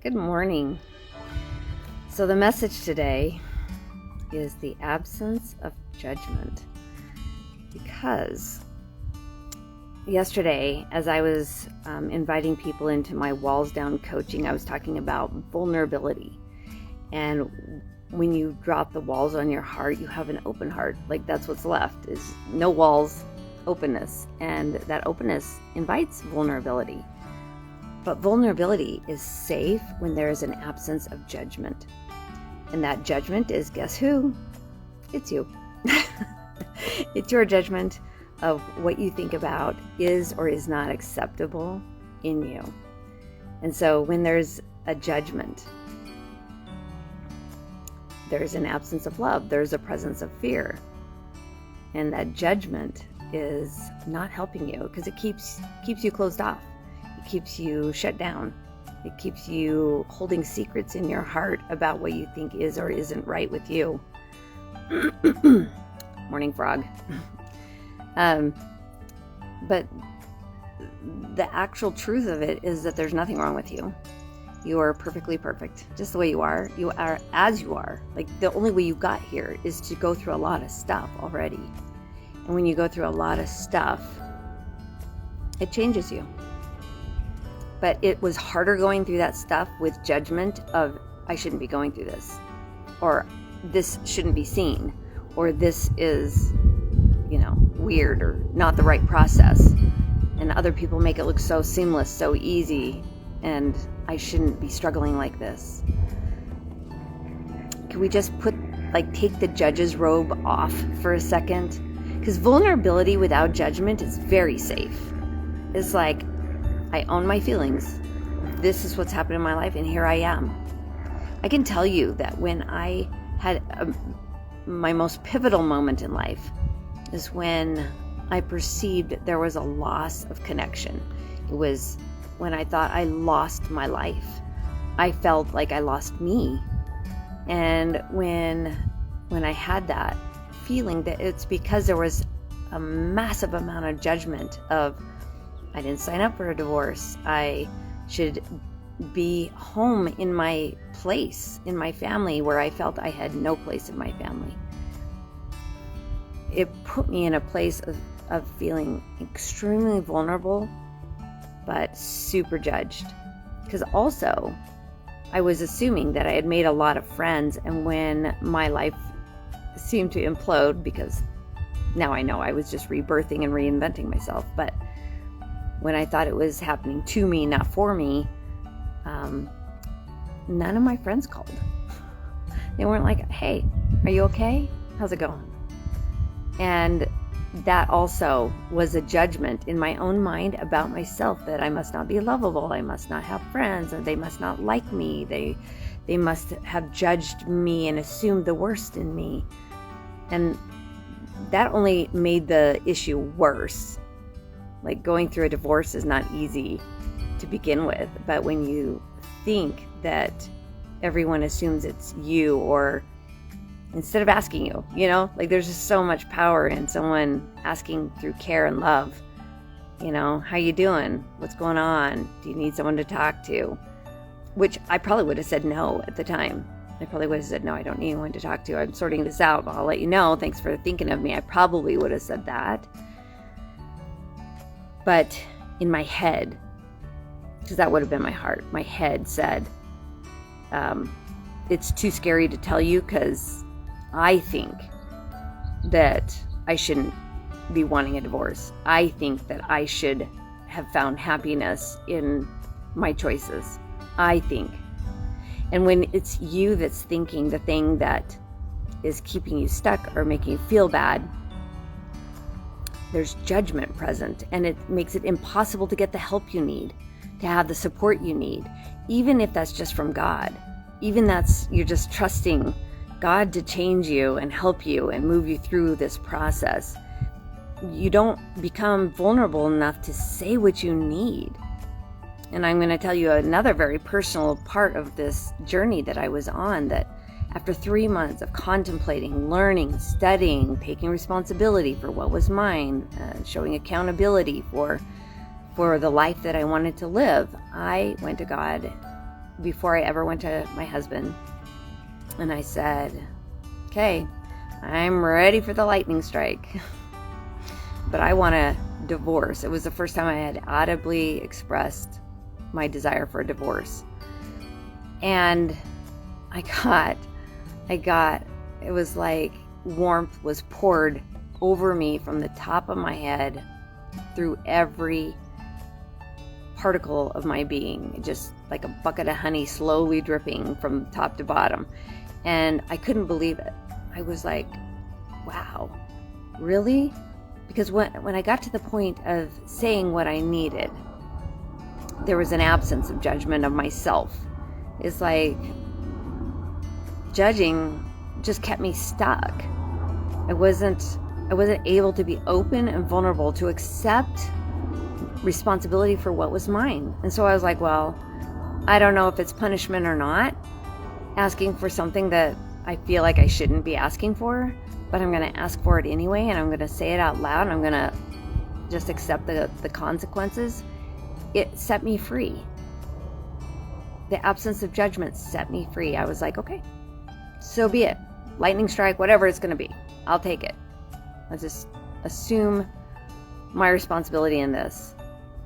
Good morning. So the message today is the absence of judgment. Because yesterday, as I was inviting people into my walls down coaching, I was talking about vulnerability. And when you drop the walls on your heart, you have an open heart. Like that's what's left, is no walls, openness. And that openness invites vulnerability. But vulnerability is safe when there is an absence of judgment. And that judgment is, guess who? It's you. It's your judgment of what you think about is or is not acceptable in you. And so when there's a judgment, there's an absence of love. There's a presence of fear. And that judgment is not helping you because it keeps you closed off. It keeps you shut down. It keeps you holding secrets in your heart about what you think is or isn't right with you. Morning frog. But the actual truth of it is that there's nothing wrong with you. You are perfectly perfect, just the way you are. You are as you are. Like the only way you got here is to go through a lot of stuff already. And when you go through a lot of stuff, it changes you. But it was harder going through that stuff with judgment of, I shouldn't be going through this, or this shouldn't be seen, or this is, weird or not the right process. And other people make it look so seamless, so easy, and I shouldn't be struggling like this. Can we just take the judge's robe off for a second? Because vulnerability without judgment is very safe. It's like, I own my feelings. This is what's happened in my life, and here I am. I can tell you that when I had my most pivotal moment in life is when I perceived there was a loss of connection. It was when I thought I lost my life. I felt like I lost me. And when I had that feeling, that it's because there was a massive amount of judgment of, I didn't sign up for a divorce. I should be home in my place, in my family, where I felt I had no place in my family. It put me in a place of feeling extremely vulnerable, but super judged. Because also, I was assuming that I had made a lot of friends, and when my life seemed to implode, because now I know I was just rebirthing and reinventing myself, but when I thought it was happening to me, not for me, none of my friends called. They weren't like, hey, are you okay? How's it going? And that also was a judgment in my own mind about myself, that I must not be lovable, I must not have friends, or they must not like me, they must have judged me and assumed the worst in me. And that only made the issue worse. Like going through a divorce is not easy to begin with, but when you think that everyone assumes it's you, or instead of asking you, there's just so much power in someone asking through care and love, how you doing? What's going on? Do you need someone to talk to? Which I probably would have said no at the time. I probably would have said, no, I don't need anyone to talk to. I'm sorting this out. I'll let you know. Thanks for thinking of me. I probably would have said that. But in my head, because that would have been my heart, my head said, it's too scary to tell you because I think that I shouldn't be wanting a divorce. I think that I should have found happiness in my choices. I think. And when it's you that's thinking the thing that is keeping you stuck or making you feel bad, there's judgment present, and it makes it impossible to get the help you need, to have the support you need, even if that's just from God. Even you're just trusting God to change you and help you and move you through this process. You don't become vulnerable enough to say what you need. And I'm going to tell you another very personal part of this journey that I was on, that after 3 months of contemplating, learning, studying, taking responsibility for what was mine, showing accountability for the life that I wanted to live, I went to God before I ever went to my husband, and I said, okay, I'm ready for the lightning strike, but I want a divorce. It was the first time I had audibly expressed my desire for a divorce. And I got, it was like warmth was poured over me from the top of my head through every particle of my being, just like a bucket of honey slowly dripping from top to bottom. And I couldn't believe it. I was like, wow, really? Because when I got to the point of saying what I needed, there was an absence of judgment of myself. It's like judging just kept me stuck. I wasn't able to be open and vulnerable to accept responsibility for what was mine. And so I was like, well, I don't know if it's punishment or not, asking for something that I feel like I shouldn't be asking for, but I'm going to ask for it anyway, and I'm going to say it out loud, and I'm going to just accept the consequences. It set me free. The absence of judgment set me free. I was like, okay, so be it. Lightning strike, whatever it's going to be, I'll take it. I'll just assume my responsibility in this.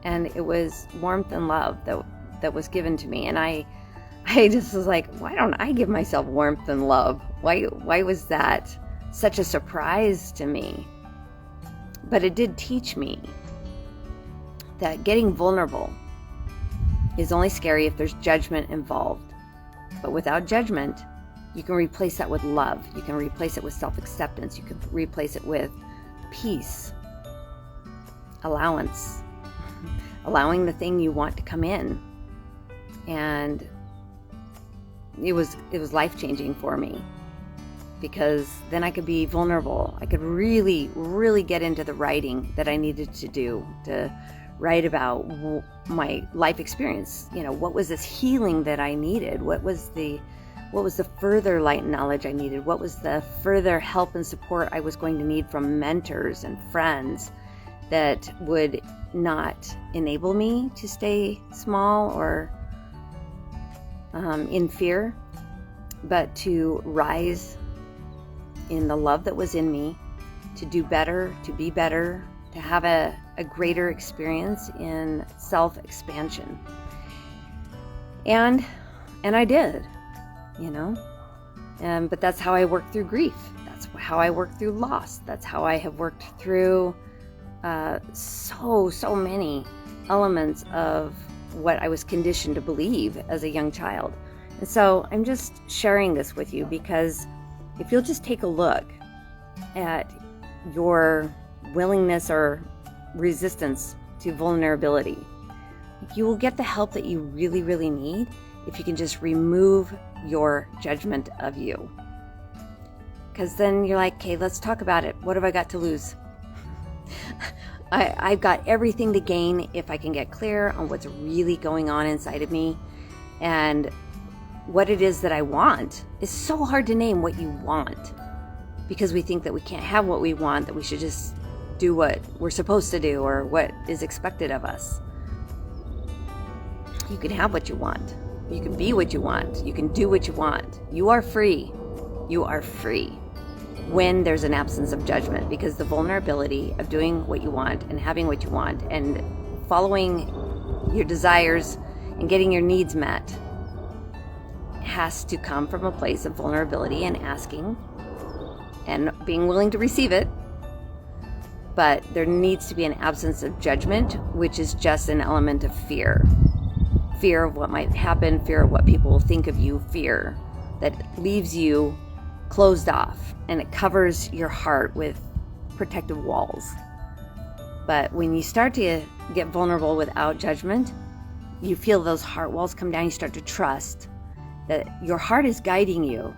And it was warmth and love that was given to me. And I just was like, why don't I give myself warmth and love? Why was that such a surprise to me? But it did teach me that getting vulnerable is only scary if there's judgment involved. But without judgment, you can replace that with love. You can replace it with self-acceptance. You can replace it with peace, allowance, allowing the thing you want to come in. And it was life-changing for me, because then I could be vulnerable. I could really, really get into the writing that I needed to do, to write about my life experience. You know, what was this healing that I needed? What was the further light and knowledge I needed? What was the further help and support I was going to need from mentors and friends that would not enable me to stay small or in fear, but to rise in the love that was in me, to do better, to be better, to have a greater experience in self-expansion. And I did, you know, but that's how I worked through grief. That's how I worked through loss. That's how I have worked through so many elements of what I was conditioned to believe as a young child. And so I'm just sharing this with you because if you'll just take a look at your willingness or resistance to vulnerability, you will get the help that you really, really need if you can just remove your judgment of you. Because then you're like, okay, let's talk about it. What have I got to lose? I've got everything to gain if I can get clear on what's really going on inside of me and what it is that I want. It's so hard to name what you want because we think that we can't have what we want, that we should just do what we're supposed to do or what is expected of us. You can have what you want. You can be what you want. You can do what you want. You are free. You are free when there's an absence of judgment, because the vulnerability of doing what you want and having what you want and following your desires and getting your needs met has to come from a place of vulnerability and asking and being willing to receive it. But there needs to be an absence of judgment, which is just an element of fear. Fear of what might happen, fear of what people will think of you, fear that leaves you closed off and it covers your heart with protective walls. But when you start to get vulnerable without judgment, you feel those heart walls come down. You start to trust that your heart is guiding you.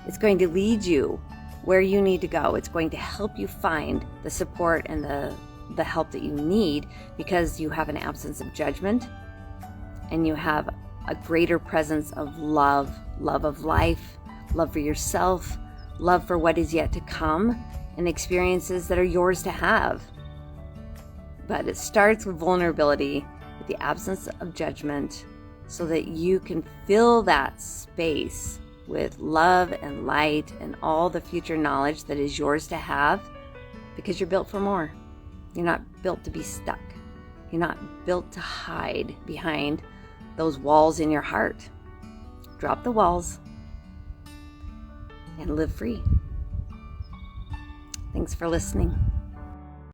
It's going to lead you where you need to go. It's going to help you find the support and the help that you need, because you have an absence of judgment and you have a greater presence of love of life, love for yourself, love for what is yet to come, and experiences that are yours to have. But it starts with vulnerability, with the absence of judgment, so that you can fill that space with love and light and all the future knowledge that is yours to have, because you're built for more. You're not built to be stuck. You're not built to hide behind those walls in your heart. Drop the walls and live free. Thanks for listening.